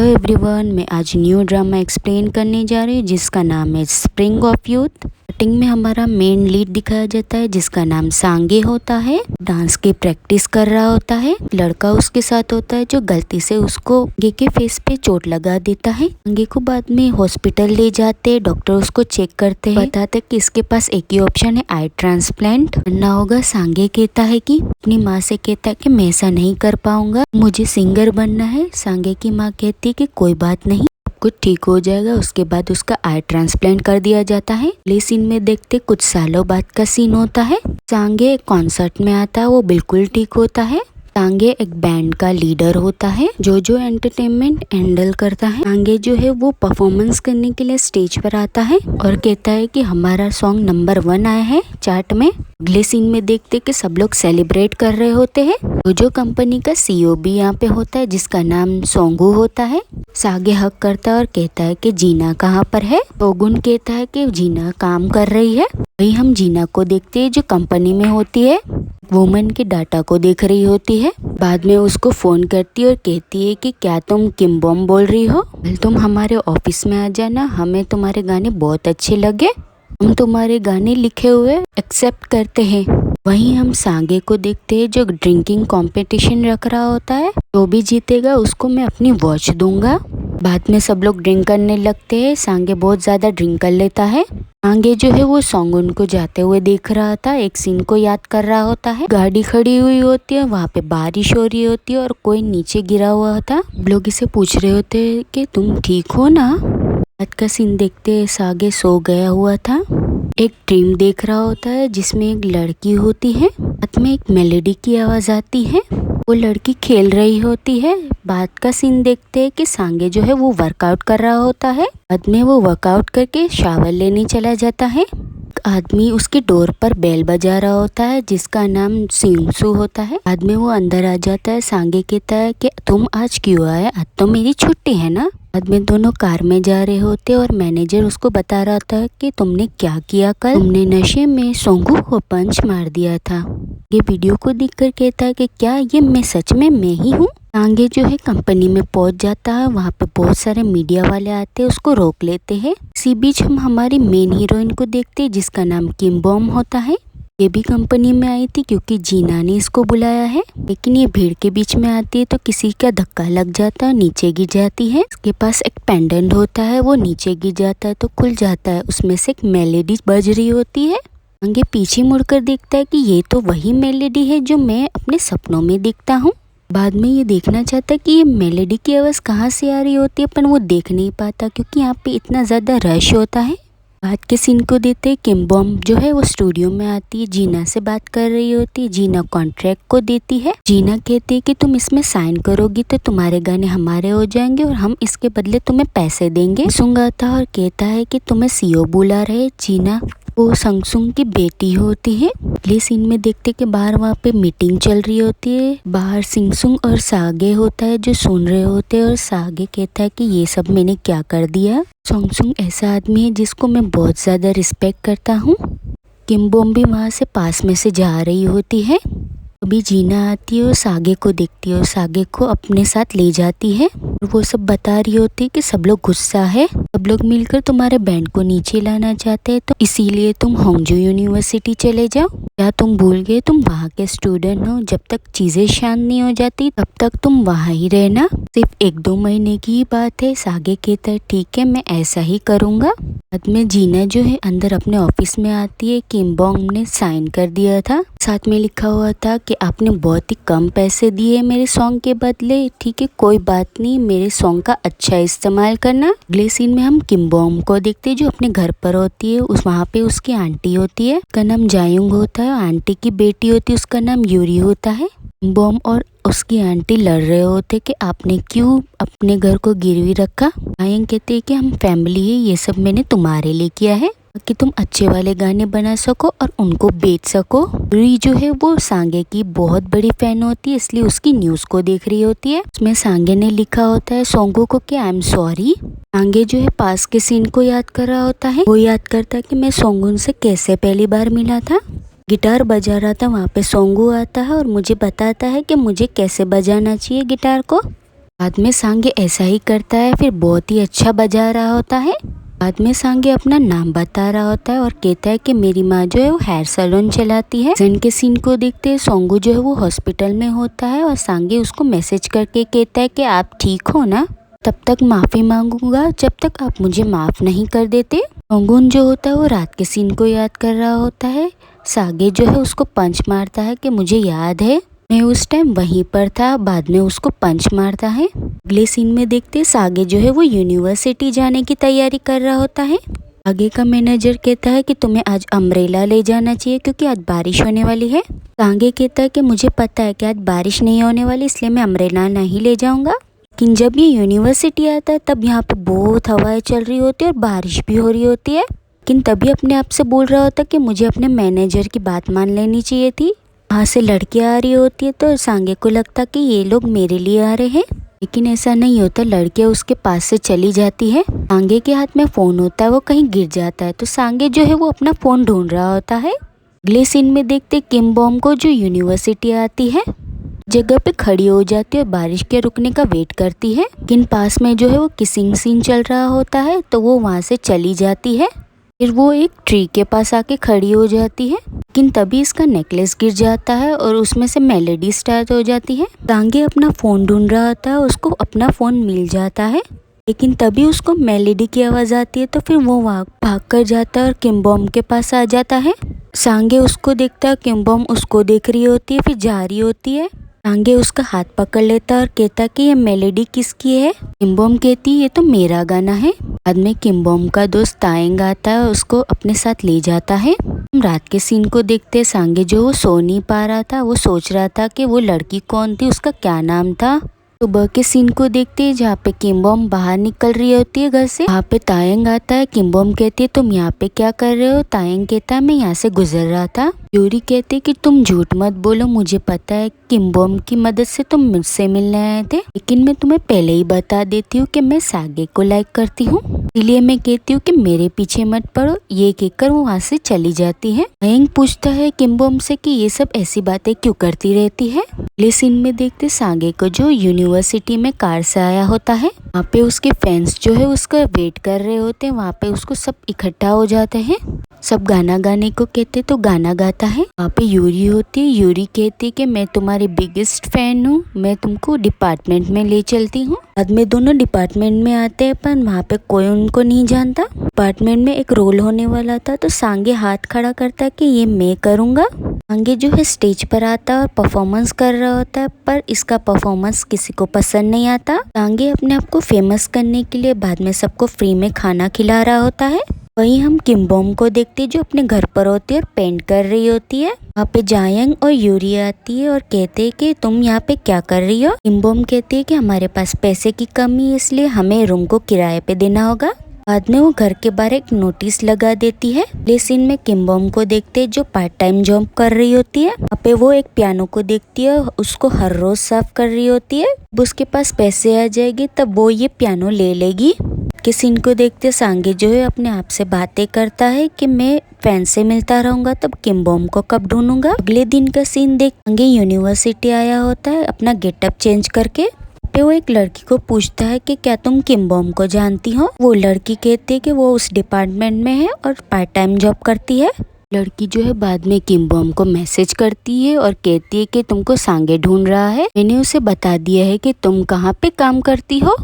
Hello everyone, मैं आज new drama explain करने जा रही हूँ जिसका नाम है स्प्रिंग ऑफ यूथ। स्टार्टिंग में हमारा मेन लीड दिखाया जाता है जिसका नाम सांगे होता है। डांस की प्रैक्टिस कर रहा होता है। लड़का उसके साथ होता है जो गलती से उसको सांगे के फेस पे चोट लगा देता है। सांगे को बाद में हॉस्पिटल ले जाते, डॉक्टर उसको चेक करते हैं, बताते कि इसके पास एक ही ऑप्शन है, आई ट्रांसप्लांट करना होगा। सांगे कहता है कि अपनी माँ से कहता है कि मैं ऐसा नहीं कर पाऊंगा, मुझे सिंगर बनना है। सांगे की माँ कहती है कि कोई बात नहीं, कुछ ठीक हो जाएगा। उसके बाद उसका आई ट्रांसप्लांट कर दिया जाता है। अगले सीन में देखते कुछ सालों बाद का सीन होता है। सांगे एक कॉन्सर्ट में आता है, वो बिल्कुल ठीक होता है। सांगे एक बैंड का लीडर होता है जो एंटरटेनमेंट हैंडल करता है। सांगे जो है वो परफॉर्मेंस करने के लिए स्टेज पर आता है और कहता है कि हमारा सॉन्ग नंबर 1 आया है चार्ट में। अगले सीन में देखते कि सब लोग सेलिब्रेट कर रहे होते हैं। जो कंपनी का सीईओ भी यहाँ पे होता है जिसका नाम सोंगू होता है। सांगे हक करता है और कहता है कि जीना कहाँ पर है। सोगुन कहता है कि जीना काम कर रही है। वही हम जीना को देखते हैं जो कंपनी में होती है, वुमन के डाटा को देख रही होती है। बाद में उसको फोन करती है और कहती है कि क्या तुम किम बॉम बोल रही हो, तुम हमारे ऑफिस में आ जाना, हमें तुम्हारे गाने बहुत अच्छे लगे, हम तुम्हारे गाने लिखे हुए एक्सेप्ट करते हैं। वहीं हम सांगे को देखते हैं जो ड्रिंकिंग कंपटीशन रख रहा होता है, जो भी जीतेगा उसको मैं अपनी वॉच दूंगा। बाद में सब लोग ड्रिंक करने लगते हैं। सांगे बहुत ज्यादा ड्रिंक कर लेता है। सांगे जो है वो सोंगुन को जाते हुए देख रहा था, एक सीन को याद कर रहा होता है। गाड़ी खड़ी हुई होती है, वहाँ पे बारिश हो रही होती है और कोई नीचे गिरा हुआ होता। लोग इसे पूछ रहे होते हैं कि तुम ठीक हो ना। रात का सीन देखते सांगे सो गया हुआ था। एक ड्रीम देख रहा होता है जिसमें एक लड़की होती है, रात में एक मेलोडी की आवाज आती है, वो लड़की खेल रही होती है। बाद का सीन देखते हैं कि सांगे जो है वो वर्कआउट कर रहा होता है। बाद में वो वर्कआउट करके शावर लेने चला जाता है। एक आदमी उसके डोर पर बेल बजा रहा होता है जिसका नाम सिंगसू होता है। बाद में वो अंदर आ जाता है। सांगे कहता है कि तुम आज क्यों आए, आज तो मेरी छुट्टी है ना। बाद में दोनों कार में जा रहे होते और मैनेजर उसको बता रहा था कि तुमने क्या किया कल, तुमने नशे में सोंगू को पंच मार दिया था। ये वीडियो को देखकर कहता है कि क्या ये मैं सच में मैं ही हूँ। सांगे जो है कंपनी में पहुंच जाता है, वहाँ पे बहुत सारे मीडिया वाले आते हैं, उसको रोक लेते हैं। इसी बीच हम हमारी मेन हीरोइन को देखते हैं जिसका नाम किम बॉम होता है। ये भी कंपनी में आई थी क्योंकि जीना ने इसको बुलाया है, लेकिन ये भीड़ के बीच में आती है तो किसी का धक्का लग जाता है, नीचे गिर जाती है। इसके पास एक पेंडेंट होता है, वो नीचे गिर जाता है तो खुल जाता है, उसमें से एक मेलोडी बज रही होती है। सांगे पीछे मुड़कर देखता है कि ये तो वही मेलोडी है जो मैं अपने सपनों में देखता हूँ। बाद में ये देखना चाहता है कि ये मेलोडी की आवाज कहाँ से आ रही होती है, पर वो देख नहीं पाता क्योंकि यहाँ पे इतना ज्यादा रश होता है। बाद के सीन को देते किम बॉम जो है वो स्टूडियो में आती है, जीना से बात कर रही होती है। जीना कॉन्ट्रैक्ट को देती है। जीना कहती है कि तुम इसमें साइन करोगी तो तुम्हारे गाने हमारे हो जाएंगे और हम इसके बदले तुम्हें पैसे देंगे। सुंग आता और कहता है कि तुम्हें सीईओ बुला रहे। जीना वो संगसुंग की बेटी होती है। अगले सीन में देखते कि बाहर वहाँ पे मीटिंग चल रही होती है। बाहर सिंगसुंग और सागे होता है जो सुन रहे होते हैं और सागे कहता है कि ये सब मैंने क्या कर दिया। संगसुंग ऐसा आदमी है जिसको मैं बहुत ज्यादा रिस्पेक्ट करता हूँ। किम बॉम भी वहाँ से पास में से जा रही होती है। अभी जीना आती है और सागे को देखती है और सागे को अपने साथ ले जाती है और वो सब बता रही होती है कि सब लोग गुस्सा है, सब लोग मिलकर तुम्हारे बैंड को नीचे लाना चाहते हैं, तो इसीलिए तुम होंगजू यूनिवर्सिटी चले जाओ। क्या तुम भूल गए तुम वहाँ के स्टूडेंट हो, जब तक चीजें शांत नहीं हो जाती तब तक तुम वहाँ ही रहना। सिर्फ 1-2 महीने की ही बात है। सागे कहता है ठीक है मैं ऐसा ही करूँगा। बाद में जीना जो है अंदर अपने ऑफिस में आती है। किम बॉम ने साइन कर दिया था, साथ में लिखा हुआ था कि आपने बहुत ही कम पैसे दिए मेरे सॉन्ग के बदले, ठीक है कोई बात नहीं, मेरे सॉन्ग का अच्छा इस्तेमाल करना। अगले सीन में हम किम बॉम को देखते हैं जो अपने घर पर होती है। वहाँ पे उसकी आंटी होती है, उसका नाम जायुंग होता है। आंटी की बेटी होती है, उसका नाम यूरी होता है। बॉम और उसकी आंटी लड़ रहे होते कि आपने क्यों अपने घर को गिरवी रखा। जायुंग कहते हैं कि हम फैमिली है, ये सब मैंने तुम्हारे लिए किया है कि तुम अच्छे वाले गाने बना सको और उनको बेच सको। री जो है वो सांगे की बहुत बड़ी फैन होती है, इसलिए उसकी न्यूज को देख रही होती है। उसमें सांगे ने लिखा होता है सोंगू को कि आई एम सॉरी। सांगे जो है पास के सीन को याद कर रहा होता है। वो याद करता है कि मैं सोंगू से कैसे पहली बार मिला था। गिटार बजा रहा था, वहाँ पे सोंगू आता है और मुझे बताता है कि मुझे कैसे बजाना चाहिए गिटार को। बाद में सांगे ऐसा ही करता है, फिर बहुत ही अच्छा बजा रहा होता है। बाद में सांगे अपना नाम बता रहा होता है और कहता है कि मेरी माँ जो है वो हेयर सैलून चलाती है। जन के सीन को देखते सोंगू जो है वो हॉस्पिटल में होता है और सांगे उसको मैसेज करके कहता है कि आप ठीक हो ना, तब तक माफ़ी मांगूंगा जब तक आप मुझे माफ़ नहीं कर देते। सोंगून जो होता है वो रात के सीन को याद कर रहा होता है। सांगे जो है उसको पंच मारता है कि मुझे याद है मैं उस टाइम वहीं पर था। बाद में उसको पंच मारता है। अगले सीन में देखते सांगे जो है वो यूनिवर्सिटी जाने की तैयारी कर रहा होता है। आगे का मैनेजर कहता है कि तुम्हें आज अम्ब्रेला ले जाना चाहिए क्योंकि आज बारिश होने वाली है। सांगे कहता है कि मुझे पता है कि आज बारिश नहीं होने वाली, इसलिए मैं अम्ब्रेला नहीं ले जाऊंगा। लेकिन जब ये यूनिवर्सिटी आता है तब यहाँ पे बहुत हवाएं चल रही होती है और बारिश भी हो रही होती है। लेकिन तभी अपने आप से बोल रहा होता है कि मुझे अपने मैनेजर की बात मान लेनी चाहिए थी। वहाँ से लड़कियाँ आ रही होती है तो सांगे को लगता कि ये लोग मेरे लिए आ रहे हैं, लेकिन ऐसा नहीं होता। लड़कियाँ उसके पास से चली जाती है। सांगे के हाथ में फ़ोन होता है, वो कहीं गिर जाता है तो सांगे जो है वो अपना फ़ोन ढूंढ रहा होता है। अगले सीन में देखते किम बॉम को जो यूनिवर्सिटी आती है जगह पे खड़ी हो जाती है और बारिश के रुकने का वेट करती है। लेकिन पास में जो है वो किसिंग सीन चल रहा होता है तो वो वहाँ से चली जाती है। फिर वो एक ट्री के पास आके खड़ी हो जाती है, लेकिन तभी इसका नेकलेस गिर जाता है और उसमें से मेलोडी स्टार्ट हो जाती है। सांगे अपना फ़ोन ढूंढ रहा होता है, उसको अपना फ़ोन मिल जाता है, लेकिन तभी उसको मेलोडी की आवाज़ आती है तो फिर वो वहाँ भाग कर जाता है और किम बॉम के पास आ जाता है। सांगे उसको देखता है, किम बॉम उसको देख रही होती है, फिर जा रही होती है। सांगे उसका हाथ पकड़ लेता है और कहता कि ये मेलोडी किसकी है। किम बॉम कहती ये तो मेरा गाना है। बाद में किम बॉम का दोस्त ताएंग आता है और उसको अपने साथ ले जाता है। हम रात के सीन को देखते सांगे जो वो सो नहीं पा रहा था, वो सोच रहा था कि वो लड़की कौन थी, उसका क्या नाम था। सुबह के सीन को देखते हैं जहाँ पे किम बॉम बाहर निकल रही होती है घर से। वहाँ पे तायंग आता है। किम बॉम कहती है तुम यहाँ पे क्या कर रहे हो। तायंग कहता है मैं यहाँ से गुजर रहा था। यूरी कहती है कि तुम झूठ मत बोलो, मुझे पता है किम बॉम की मदद से तुम मुझसे मिलने आए थे, लेकिन मैं तुम्हें पहले ही बता देती हूँ कि मैं सांगे को लाइक करती हूँ, इसलिए मैं कहती हूँ कि मेरे पीछे मत पड़ो। ये कहकर वो वहाँ से चली जाती है। तायंग पूछता है किम बॉम से कि ये सब ऐसी बातें क्यों करती रहती है। अगले सीन में देखते सांगे को जो यूनिवर्सिटी में कार से आया होता है। वहाँ पे उसके फैंस जो है उसका वेट कर रहे होते हैं। वहाँ पे उसको सब इकट्ठा हो जाते हैं। सब गाना गाने को कहते तो गाना गाता है। वहाँ पे यूरी होती है। यूरी कहती है कि मैं तुम्हारी बिगेस्ट फैन हूँ, मैं तुमको डिपार्टमेंट में ले चलती हूँ। बाद में दोनों डिपार्टमेंट में आते हैं पर वहाँ पे कोई उनको नहीं जानता। डिपार्टमेंट में एक रोल होने वाला था तो सांगे हाथ खड़ा करता है कि ये मैं करूँगा। सांगे जो है स्टेज पर आता है और परफॉर्मेंस कर रहा होता है, पर इसका परफॉर्मेंस किसी को पसंद नहीं आता। सांगे अपने आप को फेमस करने के लिए बाद में सबको फ्री में खाना खिला रहा होता है। वहीं हम किम बॉम को देखते जो अपने घर पर होती है और पेंट कर रही होती है। वहाँ पे जायंग और यूरी आती है और कहते हैं कि तुम यहाँ पे क्या कर रही हो। किम बॉम कहती है कि हमारे पास पैसे की कमी है, इसलिए हमें रूम को किराए पे देना होगा। बाद में वो घर के बाहर एक नोटिस लगा देती है। अगले सीन में किम बॉम को देखते जो पार्ट टाइम जॉब कर रही होती है। वहाँ पे वो एक पियानो को देखती है, उसको हर रोज साफ कर रही होती है। अब उसके पास पैसे आ जाएंगे तब वो ये पियानो ले लेगी। के सीन को देखते सांगे जो है अपने आप से बातें करता है कि मैं फैन से मिलता रहूंगा, तब किम बॉम को कब ढूंढूंगा। अगले दिन का सीन देख सांगे यूनिवर्सिटी आया होता है अपना गेटअप चेंज करके। पे वो एक लड़की को पूछता है कि क्या तुम किम बॉम को जानती हो। वो लड़की कहती है कि वो उस डिपार्टमेंट में है और पार्ट टाइम जॉब करती है। लड़की जो है बाद में किम बॉम को मैसेज करती है और कहती है कि तुमको सांगे ढूंढ रहा है, मैंने उसे बता दिया है कि तुम कहाँ पे काम करती हो।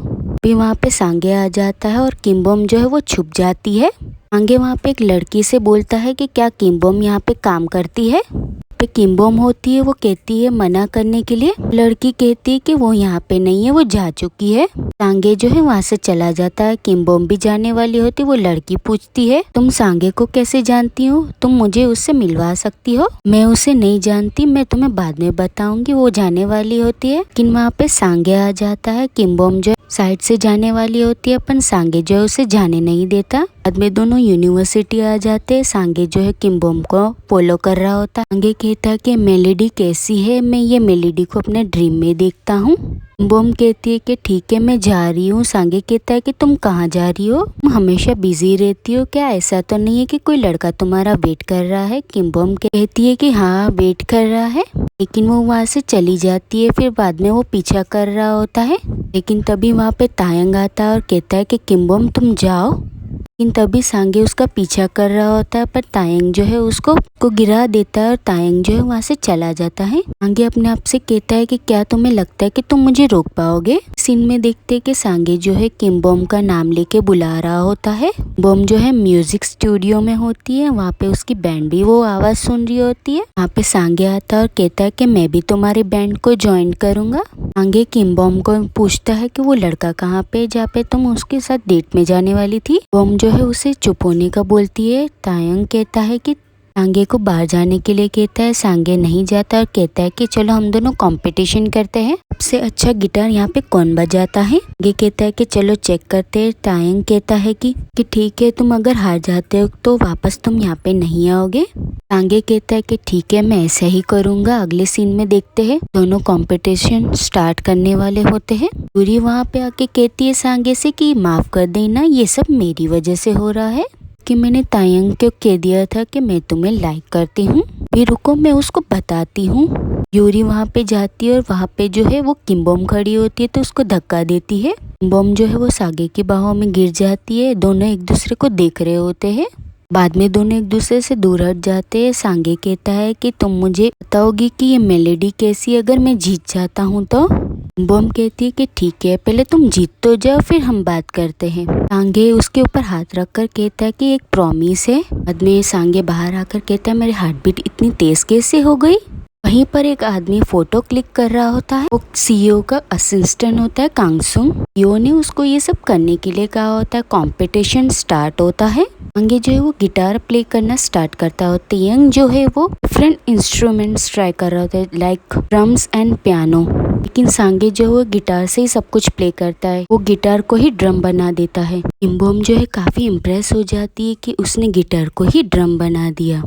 भी वहाँ पे सांगे आ जाता है और किम बॉम जो है वो छुप जाती है। सांगे वहाँ पे एक लड़की से बोलता है कि क्या किम बॉम यहाँ पे काम करती है। पे किम बॉम होती है, वो कहती है मना करने के लिए। लड़की कहती है कि वो यहाँ पे नहीं है, वो जा चुकी है। सांगे जो है वहाँ से चला जाता है। किम बॉम भी जाने वाली होती। वो लड़की पूछती है तुम सांगे को कैसे जानती हो, तुम मुझे उससे मिलवा सकती हो। मैं उसे नहीं जानती, मैं तुम्हें बाद में बताऊंगी। वो जाने वाली होती है लेकिन वहाँ पे सांगे आ जाता है। किम बॉम जो साइड से जाने वाली होती है अपन सांगे जो है उसे जाने नहीं देता। बाद में दोनों यूनिवर्सिटी आ जाते हैं। सांगे जो है किम्बोम को फॉलो कर रहा होता है। सांगे कहता है कि मेलेडी कैसी है, मैं ये मेलेडी को अपने ड्रीम में देखता हूँ। किम्बोम कहती है कि ठीक है मैं जा रही हूँ। सांगे कहता है कि तुम कहाँ जा रही हो, तुम हमेशा बिजी रहती हो क्या, ऐसा तो नहीं है कि कोई लड़का तुम्हारा वेट कर रहा है। किम्बोम कहती है कि हाँ वेट कर रहा है, लेकिन वो वहाँ से चली जाती है। फिर बाद में वो पीछा कर रहा होता है, लेकिन तभी वहाँ पे तायंग आता है और कहता है कि किम्बोम तुम जाओ। लेकिन तभी सांगे उसका पीछा कर रहा होता है, पर तायंग जो है उसको गिरा देता है और तायंग जो है वहाँ से चला जाता है। सांगे अपने आप से कहता है कि क्या तुम्हें लगता है कि तुम मुझे रोक पाओगे। सीन में देखते हैं कि सांगे जो है किम्बोम का नाम लेके बुला रहा होता है। बॉम जो है म्यूजिक स्टूडियो में होती है, वहाँ पे उसकी बैंड भी वो आवाज सुन रही होती है। वहाँ पे सांगे आता है और कहता है कि मैं भी तुम्हारी बैंड को ज्वाइन करूंगा। सांगे किम्बोम को पूछता है कि वो लड़का कहाँ पे जहाँ पे तुम उसके साथ डेट में जाने वाली थी। बॉम जो है उसे चुप होने का बोलती है। तायंग कहता है कि सांगे को बाहर जाने के लिए कहता है। सांगे नहीं जाता और कहता है कि चलो हम दोनों कंपटीशन करते हैं, सबसे अच्छा गिटार यहाँ पे कौन बजाता है। सांगे कहता है कि चलो चेक करते हैं। तायंग कहता है कि ठीक है, तुम अगर हार जाते हो तो वापस तुम यहाँ पे नहीं आओगे। सांगे कहता है कि ठीक है मैं ऐसा ही करूँगा। अगले सीन में देखते हैं दोनों कंपटीशन स्टार्ट करने वाले होते हैं। यूरी वहाँ पे आके कहती है सांगे से कि माफ कर देना, ये सब मेरी वजह से हो रहा है कि मैंने तायंग को कह दिया था कि मैं तुम्हें लाइक करती हूँ। फिर रुको मैं उसको बताती हूँ। यूरी वहाँ पे जाती है और वहाँ पे जो है वो किम्बोम खड़ी होती है तो उसको धक्का देती है। किम्बोम जो है वो सांगे की बाहों में गिर जाती है। दोनों एक दूसरे को देख रहे होते हैं। बाद में दोनों एक दूसरे से दूर हट जाते हैं। सांगे कहता है कि तुम मुझे बताओगी कि ये मेलेडी कैसी है अगर मैं जीत जाता हूँ तो। बॉम कहती है कि ठीक है, पहले तुम जीत तो जाओ फिर हम बात करते हैं। सांगे उसके ऊपर हाथ रखकर कहता है कि एक प्रॉमिस है। बाद में सांगे बाहर आकर कहता है मेरी हार्ट बीट इतनी तेज कैसे हो गई। वहीं पर एक आदमी फोटो क्लिक कर रहा होता है। वो सीईओ का असिस्टेंट होता है कांगसुंग। सीईओ ने उसको ये सब करने के लिए कहा होता है। कंपटीशन स्टार्ट होता है। सांगे जो है वो गिटार प्ले करना स्टार्ट करता है। तायंग जो है वो डिफरेंट इंस्ट्रूमेंट्स ट्राई कर रहा होता है लाइक ड्रम्स एंड पियानो, लेकिन सांगे जो है वो गिटार से ही सब कुछ प्ले करता है। वो गिटार को ही ड्रम बना देता है। किम्बोम जो है काफी इम्प्रेस हो जाती है कि उसने गिटार को ही ड्रम बना दिया।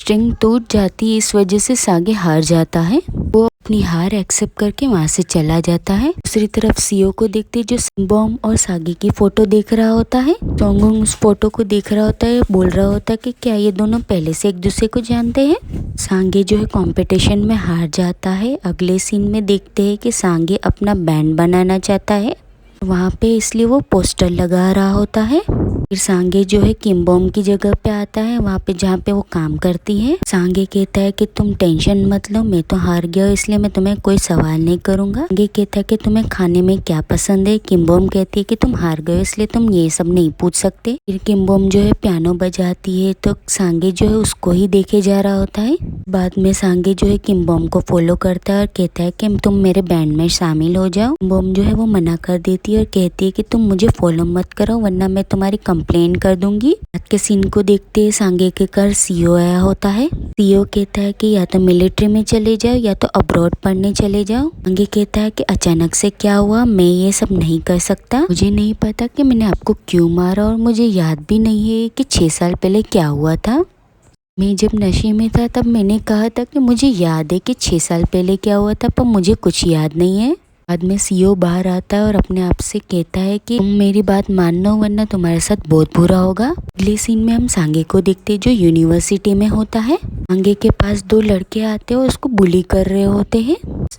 स्ट्रिंग टूट जाती है, इस वजह से सांगे हार जाता है। वो अपनी हार एक्सेप्ट करके वहाँ से चला जाता है। दूसरी तरफ सीईओ को देखते जो बॉम और सांगे की फोटो देख रहा होता है। सोंगुंग उस फोटो को देख रहा होता है, बोल रहा होता है कि क्या ये दोनों पहले से एक दूसरे को जानते हैं। सांगे जो है कंपटीशन में हार जाता है। अगले सीन में देखते हैं कि सांगे अपना बैंड बनाना चाहता है, वहाँ पे इसलिए वो पोस्टर लगा रहा होता है। फिर सांगे जो है किम्बोम की जगह पे आता है, वहाँ पे जहाँ पे वो काम करती है। सांगे कहता है कि तुम टेंशन मत लो, मैं तो हार गया हूँ इसलिए मैं तुम्हें कोई सवाल नहीं करूँगा। सांगे कहता है कि तुम्हें खाने में क्या पसंद है। किम्बोम कहती है कि तुम हार गए इसलिए तुम ये सब नहीं पूछ सकते। फिर किम्बोम जो है पियानो बजाती है तो सांगे जो है उसको ही देखे जा रहा होता है। बाद में सांगे जो है किम्बोम को फॉलो करता है और कहता है कि तुम मेरे बैंड में शामिल हो जाओ। किम्बोम जो है वो मना कर देती है और कहती है कि तुम मुझे फॉलो मत करो वरना मैं तुम्हारी कंप्लेन कर दूंगी। आज के सीन को देखते सांगे के घर सीईओ आया होता है। सीईओ कहता है कि या तो मिलिट्री में चले जाओ या तो अब्रॉड पढ़ने चले जाओ। सांगे कहता है कि अचानक से क्या हुआ, मैं ये सब नहीं कर सकता, मुझे नहीं पता कि मैंने आपको क्यों मारा और मुझे याद भी नहीं है कि 6 साल पहले क्या हुआ था। मैं जब नशे में था तब मैंने कहा था कि मुझे याद है कि 6 साल पहले क्या हुआ था, पर मुझे कुछ याद नहीं है। बाद में सीईओ बाहर आता है और अपने आप से कहता है कि तुम मेरी बात मान लो वरना तुम्हारे साथ बहुत बुरा होगा। अगले सीन में हम सांगे को देखते जो यूनिवर्सिटी में होता है। सांगे के पास 2 लड़के आते हैं और उसको बुली कर रहे होते हैं,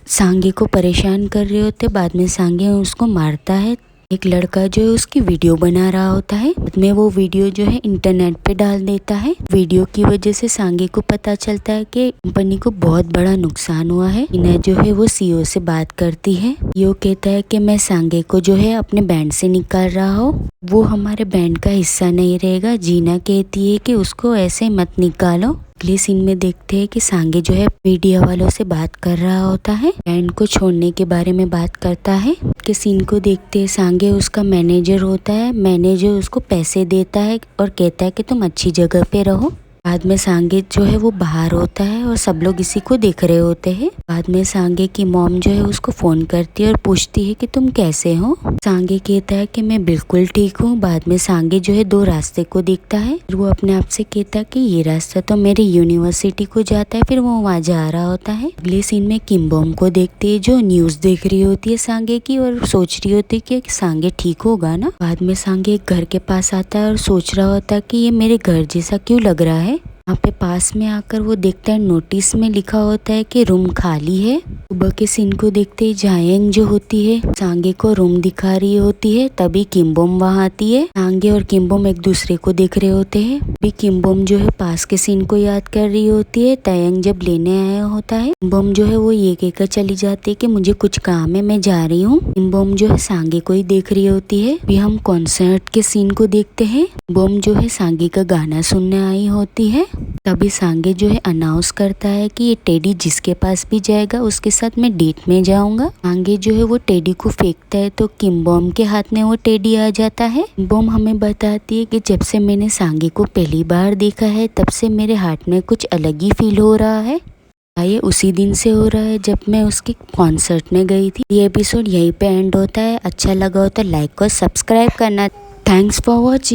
सांगे को परेशान कर रहे होते। बाद में सांगे उसको मारता है। एक लड़का जो है उसकी वीडियो बना रहा होता है। बाद में वो वीडियो जो है इंटरनेट पे डाल देता है। वीडियो की वजह से सांगे को पता चलता है कि कंपनी को बहुत बड़ा नुकसान हुआ है। इन्हें जो है वो सीईओ से बात करती है। सीईओ कहता है कि मैं सांगे को जो है अपने बैंड से निकाल रहा हूँ, वो हमारे बैंड का हिस्सा नहीं रहेगा। जीना कहती है कि उसको ऐसे मत निकालो। अगले सीन में देखते हैं कि सांगे जो है मीडिया वालों से बात कर रहा होता है, बैंड को छोड़ने के बारे में बात करता है। के सीन को देखते हैं सांगे उसका मैनेजर होता है। मैनेजर उसको पैसे देता है और कहता है कि तुम अच्छी जगह पे रहो। बाद में सांगे जो है वो बाहर होता है और सब लोग इसी को देख रहे होते हैं। बाद में सांगे की मॉम जो है उसको फोन करती है और पूछती है कि तुम कैसे हो। सांगे कहता है कि मैं बिल्कुल ठीक हूँ। बाद में सांगे जो है 2 रास्ते को देखता है। फिर वो अपने आप से कहता है कि ये रास्ता तो मेरी यूनिवर्सिटी को जाता है। फिर वो वहाँ जा रहा होता है। अगले सीन में किम बॉम को देखते है जो न्यूज देख रही होती है सांगे की और सोच रही होती है कि सांगे ठीक होगा ना। बाद में सांगे एक घर के पास आता है और सोच रहा होता है कि ये मेरे घर जैसा क्यों लग रहा है। वहाँ पे पास में आकर वो देखता है नोटिस में लिखा होता है कि रूम खाली है। सुबह के सीन को देखते ही जायंग जो होती है सांगे को रूम दिखा रही होती है। तभी किम बॉम वहाँ आती है। सांगे और किम बॉम एक दूसरे को देख रहे होते हैं। अभी किम बॉम जो है पास के सीन को याद कर रही होती है। तायंग जब लेने आया होता है किम बॉम जो है वो ये कहकर चली जाती है कि मुझे कुछ काम है, मैं जा रही हूँ। किम बॉम जो है सांगे को ही देख रही होती है। अभी हम कॉन्सर्ट के सीन को देखते हैं। बॉम जो है सांगे का गाना सुनने आई होती है। तभी सांगे जो है अनाउंस करता है कि ये टेडी जिसके पास भी जाएगा उसके साथ मैं डेट में जाऊंगा। सांगे जो है वो टेडी को फेंकता है तो किम बॉम के हाथ में वो टेडी आ जाता है। बॉम हमें बताती है कि जब से मैंने सांगे को पहली बार देखा है तब से मेरे हार्ट में कुछ अलग ही फील हो रहा है। ये उसी दिन से हो रहा है जब मैं उसके कॉन्सर्ट में गई थी। ये एपिसोड यहीं पे एंड होता है। अच्छा लगा हो तो लाइक और सब्सक्राइब करना। Thanks for watching.